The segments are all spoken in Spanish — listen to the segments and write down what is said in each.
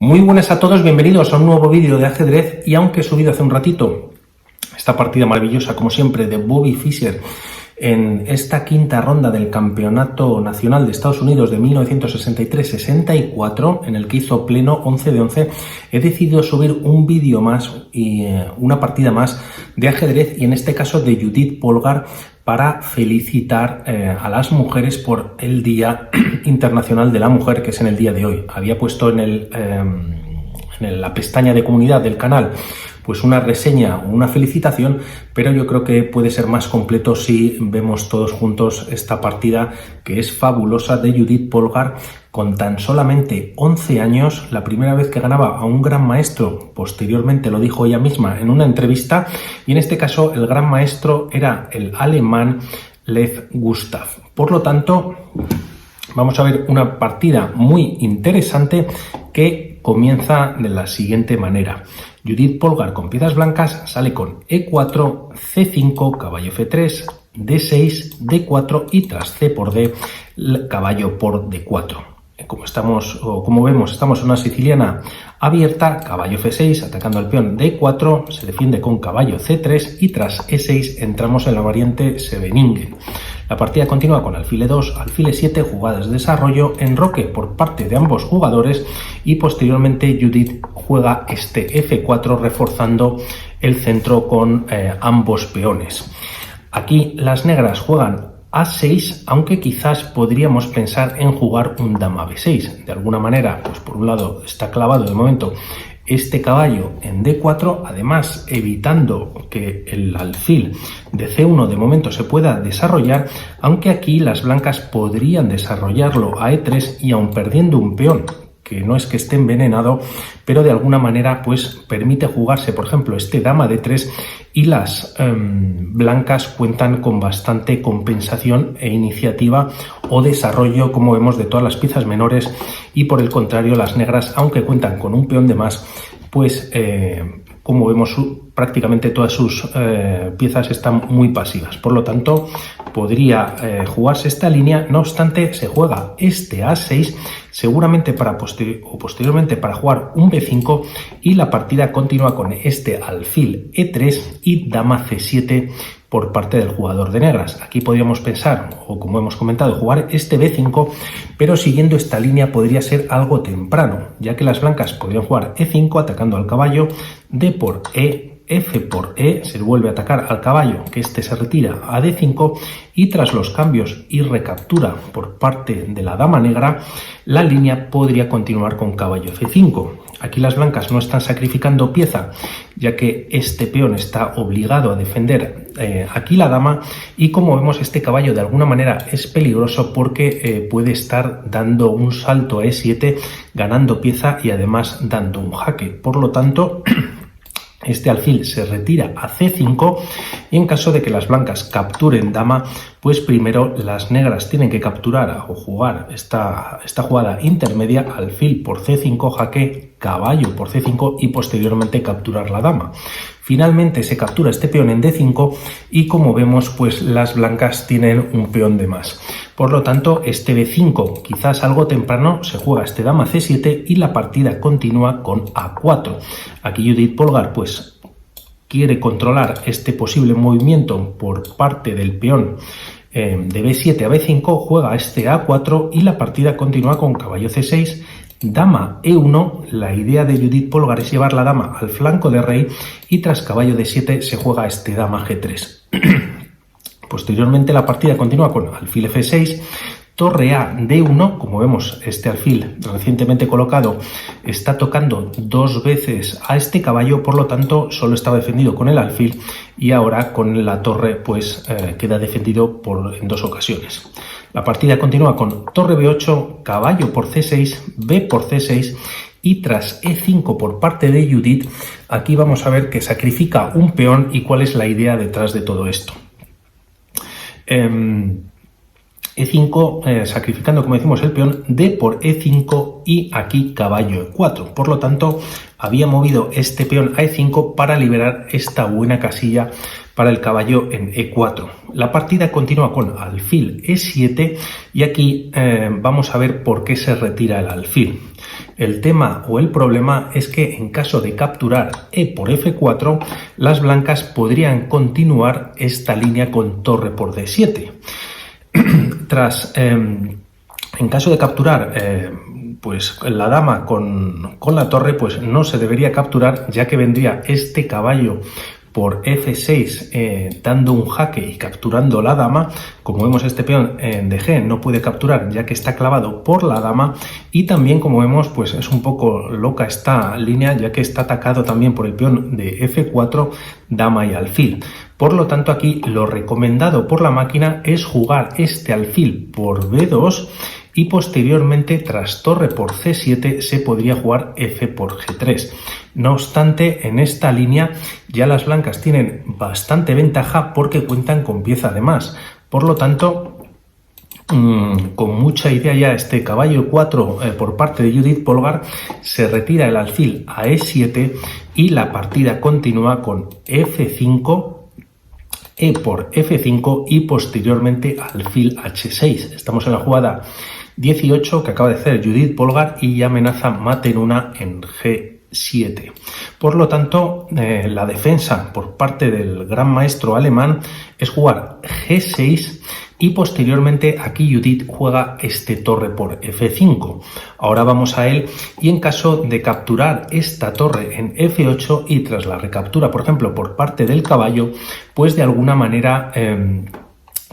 Muy buenas a todos, bienvenidos a un nuevo vídeo de ajedrez. Y aunque he subido hace un ratito esta partida maravillosa, como siempre, de Bobby Fischer en esta quinta ronda del Campeonato Nacional de Estados Unidos de 1963-64, en el que hizo pleno 11 de 11, he decidido subir un vídeo más y una partida más de ajedrez, y en este caso de Judith Polgar, para felicitar a las mujeres por el Día Internacional de la Mujer, que es en el día de hoy. Había puesto en la pestaña de comunidad del canal pues una reseña o una felicitación, pero yo creo que puede ser más completo si vemos todos juntos esta partida, que es fabulosa, de Judith Polgar, con tan solamente 11 años, la primera vez que ganaba a un gran maestro. Posteriormente lo dijo ella misma en una entrevista, y en este caso el gran maestro era el alemán Lev Gustav. Por lo tanto, vamos a ver una partida muy interesante que comienza de la siguiente manera. Judith Polgar, con piezas blancas, sale con E4, C5, caballo F3, D6, D4 y tras C por D, caballo por D4. Como vemos, estamos en una siciliana abierta, caballo F6, atacando al peón D4, se defiende con caballo C3 y tras E6 entramos en la variante Scheveningen. La partida continúa con alfil E2, alfil E7, jugadas de desarrollo, enroque por parte de ambos jugadores, y posteriormente Judith juega este F4 reforzando el centro con ambos peones. Aquí las negras juegan A6, aunque quizás podríamos pensar en jugar un dama B6. De alguna manera, pues por un lado está clavado de momento este caballo en D4, además evitando que el alfil de C1 de momento se pueda desarrollar, aunque aquí las blancas podrían desarrollarlo a E3 y aun perdiendo un peón, que no es que esté envenenado, pero de alguna manera pues permite jugarse, por ejemplo, este dama D3, y las blancas cuentan con bastante compensación e iniciativa o desarrollo, como vemos, de todas las piezas menores, y por el contrario las negras, aunque cuentan con un peón de más, pues como vemos, prácticamente todas sus piezas están muy pasivas. Por lo tanto, podría jugarse esta línea. No obstante, se juega este A6, seguramente posteriormente para jugar un B5, y la partida continúa con este alfil E3 y dama C7 por parte del jugador de negras. Aquí podríamos pensar, o como hemos comentado, jugar este B5, pero siguiendo esta línea podría ser algo temprano, ya que las blancas podrían jugar E5 atacando al caballo, D por E, F por E, se vuelve a atacar al caballo, que este se retira a D5, y tras los cambios y recaptura por parte de la dama negra, la línea podría continuar con caballo C5. Aquí las blancas no están sacrificando pieza, ya que este peón está obligado a defender aquí la dama, y como vemos, este caballo de alguna manera es peligroso porque puede estar dando un salto a E7, ganando pieza y además dando un jaque. Por lo tanto, este alfil se retira a C5, y en caso de que las blancas capturen dama, pues primero las negras tienen que capturar o jugar esta jugada intermedia, alfil por C5, jaque, caballo por C5 y posteriormente capturar la dama. Finalmente se captura este peón en D5 y, como vemos, pues las blancas tienen un peón de más. Por lo tanto, este B5, quizás algo temprano, se juega este dama C7 y la partida continúa con A4. Aquí Judith Polgar pues quiere controlar este posible movimiento por parte del peón de B7 a B5, juega este A4 y la partida continúa con caballo C6, dama E1. La idea de Judith Polgar es llevar la dama al flanco de rey, y tras caballo D7 se juega este dama G3. Posteriormente la partida continúa con alfil F6, torre A, D1. Como vemos, este alfil recientemente colocado está tocando dos veces a este caballo, por lo tanto solo estaba defendido con el alfil, y ahora con la torre pues queda defendido en dos ocasiones. La partida continúa con torre B8, caballo por C6, B por C6 y tras E5 por parte de Judith. Aquí vamos a ver que sacrifica un peón. ¿Y cuál es la idea detrás de todo esto? E5, sacrificando, como decimos, el peón, D por E5 y aquí caballo E4. Por lo tanto, había movido este peón a E5 para liberar esta buena casilla para el caballo en E4. La partida continúa con alfil E7 y aquí vamos a ver por qué se retira el alfil. El tema o el problema es que en caso de capturar E por F4, las blancas podrían continuar esta línea con torre por D7. En caso de capturar pues la dama con la torre, pues no se debería capturar, ya que vendría este caballo por F6 dando un jaque y capturando la dama. Como vemos, este peón de G no puede capturar ya que está clavado por la dama, y también, como vemos, pues es un poco loca esta línea ya que está atacado también por el peón de F4, dama y alfil. Por lo tanto, aquí lo recomendado por la máquina es jugar este alfil por B2 y posteriormente, tras torre por C7, se podría jugar F por G3. No obstante, en esta línea ya las blancas tienen bastante ventaja porque cuentan con pieza de más. Por lo tanto, con mucha idea ya, este caballo E4 por parte de Judith Polgar, se retira el alfil a E7 y la partida continúa con F5, E por F5 y posteriormente alfil H6. Estamos en la jugada 18 que acaba de hacer Judith Polgar y ya amenaza mate en una en G7. Por lo tanto, la defensa por parte del gran maestro alemán es jugar G6 y posteriormente aquí Judith juega este torre por F5. Ahora vamos a él, y en caso de capturar esta torre en F8 y tras la recaptura, por ejemplo, por parte del caballo, pues de alguna manera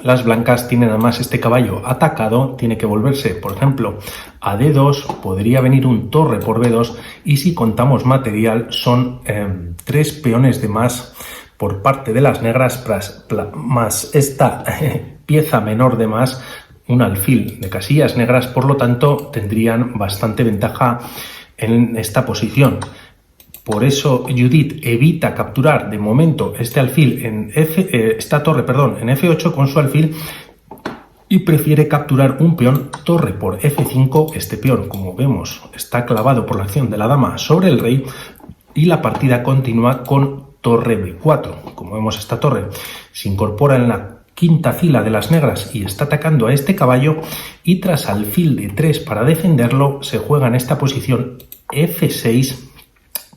las blancas tienen además este caballo atacado, tiene que volverse, por ejemplo, a D2, podría venir un torre por B2 y si contamos material son 3 peones de más por parte de las negras más esta pieza menor de más, un alfil de casillas negras. Por lo tanto, tendrían bastante ventaja en esta posición. Por eso Judith evita capturar de momento este alfil en esta torre, en F8 con su alfil, y prefiere capturar un peón torre por F5. Este peón, como vemos, está clavado por la acción de la dama sobre el rey y la partida continúa con torre B4. Como vemos, esta torre se incorpora en la quinta fila de las negras y está atacando a este caballo, y tras alfil de 3 para defenderlo se juega en esta posición F6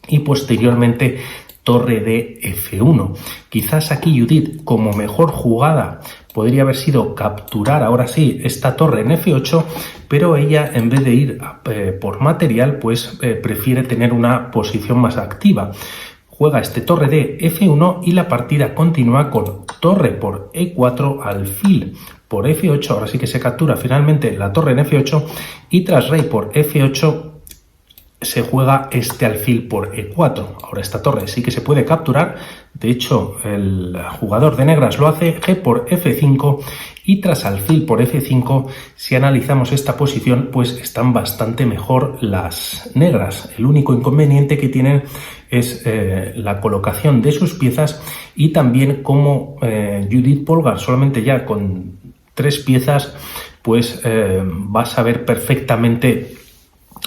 y posteriormente torre de F1. Quizás aquí Judith, como mejor jugada, podría haber sido capturar ahora sí esta torre en F8, pero ella, en vez de ir por material, pues prefiere tener una posición más activa. Juega este torre de F1 y la partida continúa con torre por E4, alfil por F8, ahora sí que se captura finalmente la torre en F8, y tras rey por F8 se juega este alfil por E4. Ahora esta torre sí que se puede capturar, de hecho el jugador de negras lo hace, G por F5, y tras alfil por F5, si analizamos esta posición, pues están bastante mejor las negras. El único inconveniente que tienen es la colocación de sus piezas, y también como Judith Polgar solamente ya con 3 piezas, pues va a saber perfectamente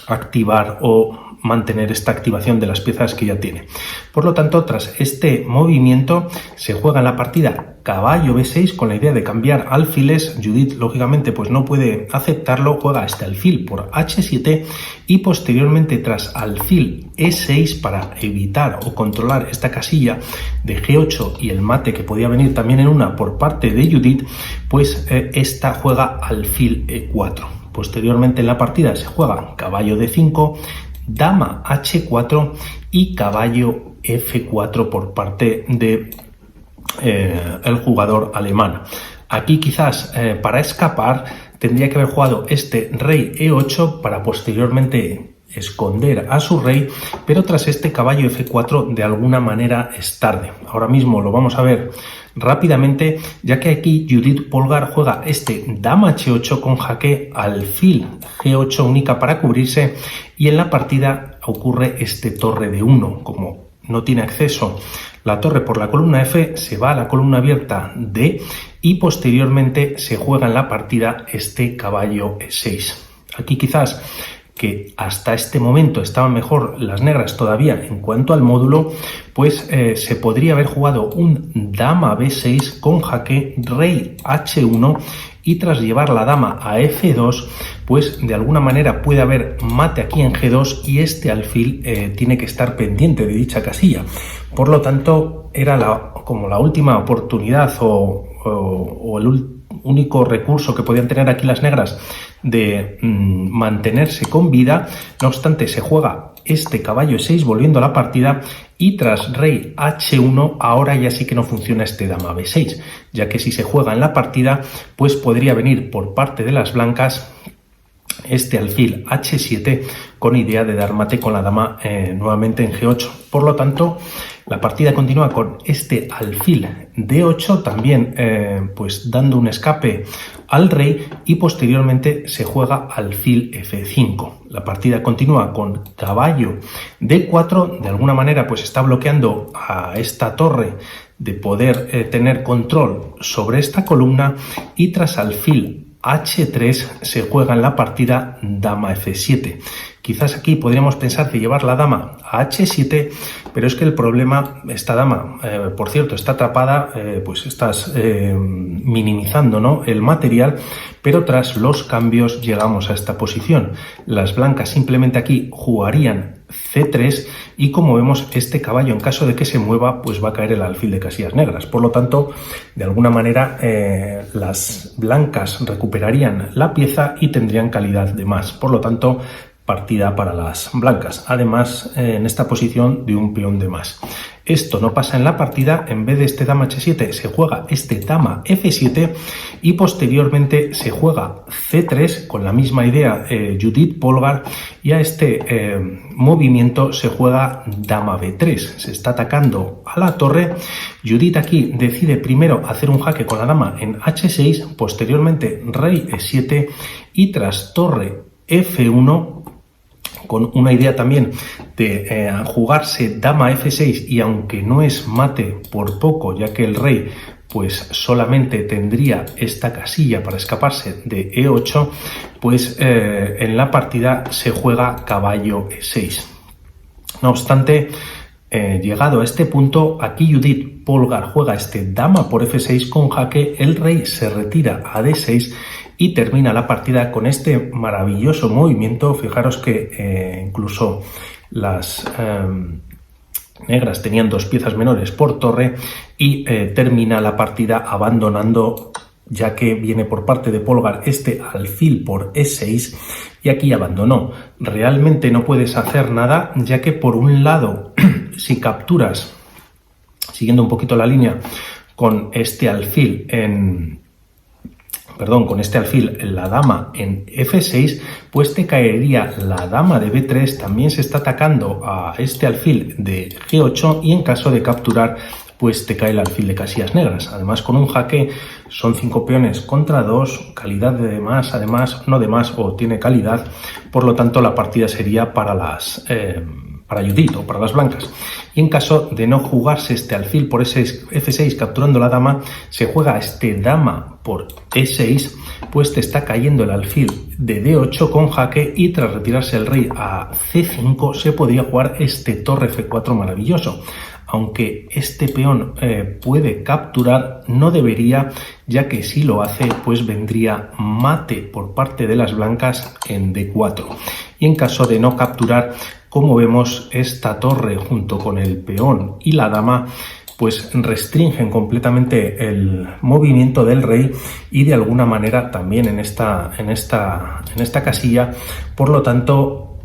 activar o mantener esta activación de las piezas que ya tiene. Por lo tanto, tras este movimiento se juega en la partida caballo B6 con la idea de cambiar alfiles. Judith, lógicamente, pues no puede aceptarlo, juega este alfil por H7 y posteriormente, tras alfil E6, para evitar o controlar esta casilla de G8 y el mate que podía venir también en una por parte de Judith, pues esta juega alfil E4. Posteriormente en la partida se juega caballo D5, dama H4 y caballo F4 por parte de el jugador alemán. Aquí quizás para escapar tendría que haber jugado este rey E8 para posteriormente esconder a su rey, pero tras este caballo F4 de alguna manera es tarde. Ahora mismo lo vamos a ver rápidamente, ya que aquí Judith Polgar juega este dama H8 con jaque, alfil G8 única para cubrirse, y en la partida ocurre este torre de 1. Como no tiene acceso la torre por la columna F, se va a la columna abierta D y posteriormente se juega en la partida este caballo E6. Aquí quizás que hasta este momento estaban mejor las negras todavía en cuanto al módulo, pues se podría haber jugado un dama B6 con jaque rey H1 y tras llevar la dama a F2, pues de alguna manera puede haber mate aquí en G2 y este alfil tiene que estar pendiente de dicha casilla. Por lo tanto, era como la última oportunidad o el único recurso que podían tener aquí las negras de mantenerse con vida. No obstante, se juega este caballo E6 volviendo a la partida y tras rey H1 ahora ya sí que no funciona este dama B6, ya que si se juega en la partida pues podría venir por parte de las blancas este alfil H7 con idea de dar mate con la dama nuevamente en G8. Por lo tanto, la partida continúa con este alfil D8 también pues dando un escape al rey y posteriormente se juega alfil F5. La partida continúa con caballo D4, de alguna manera pues está bloqueando a esta torre de poder tener control sobre esta columna y tras alfil H3 se juega en la partida dama F7. Quizás aquí podríamos pensar de llevar la dama a H7, pero es que el problema, esta dama, por cierto, está atrapada, pues estás minimizando, ¿no?, el material, pero tras los cambios llegamos a esta posición. Las blancas simplemente aquí jugarían C3 y como vemos este caballo en caso de que se mueva pues va a caer el alfil de casillas negras. Por lo tanto, de alguna manera las blancas recuperarían la pieza y tendrían calidad de más. Por lo tanto, partida para las blancas, además en esta posición de un peón de más. Esto no pasa en la partida, en vez de este dama H7 se juega este dama F7 y posteriormente se juega C3 con la misma idea Judith Polgar y a este movimiento se juega dama B3. Se está atacando a la torre. Judith aquí decide primero hacer un jaque con la dama en H6, posteriormente rey E7 y tras torre F1 con una idea también de jugarse dama F6 y aunque no es mate por poco, ya que el rey pues solamente tendría esta casilla para escaparse de E8, pues en la partida se juega caballo E6. No obstante, llegado a este punto, aquí Judith Polgar juega este dama por F6 con jaque, el rey se retira a D6 y termina la partida con este maravilloso movimiento. Fijaros que incluso las negras tenían dos piezas menores por torre y termina la partida abandonando, ya que viene por parte de Polgar este alfil por E6 y aquí abandonó. Realmente no puedes hacer nada, ya que por un lado, si capturas, siguiendo un poquito la línea, con este alfil con este alfil la dama en F6, pues te caería la dama de B3, también se está atacando a este alfil de G8 y en caso de capturar pues te cae el alfil de casillas negras. Además, con un jaque son 5 peones contra 2, calidad de más, además no de más o tiene calidad, por lo tanto la partida sería para para Judith o para las blancas. Y en caso de no jugarse este alfil por F6 capturando la dama, se juega este dama por E6, pues te está cayendo el alfil de D8 con jaque y tras retirarse el rey a C5 se podría jugar este torre F4 maravilloso. Aunque este peón puede capturar, no debería, ya que si lo hace pues vendría mate por parte de las blancas en D4. Y en caso de no capturar, como vemos, esta torre junto con el peón y la dama pues restringen completamente el movimiento del rey y de alguna manera también en esta casilla. Por lo tanto,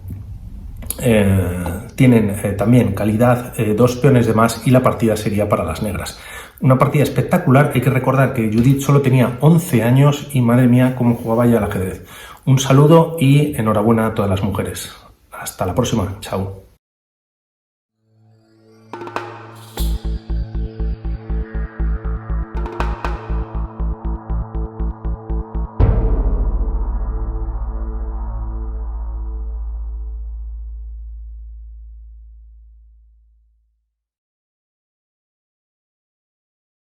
tienen también calidad, 2 peones de más y la partida sería para las negras. Una partida espectacular. Hay que recordar que Judith solo tenía 11 años y madre mía cómo jugaba ya al ajedrez. Un saludo y enhorabuena a todas las mujeres. Hasta la próxima. Chao.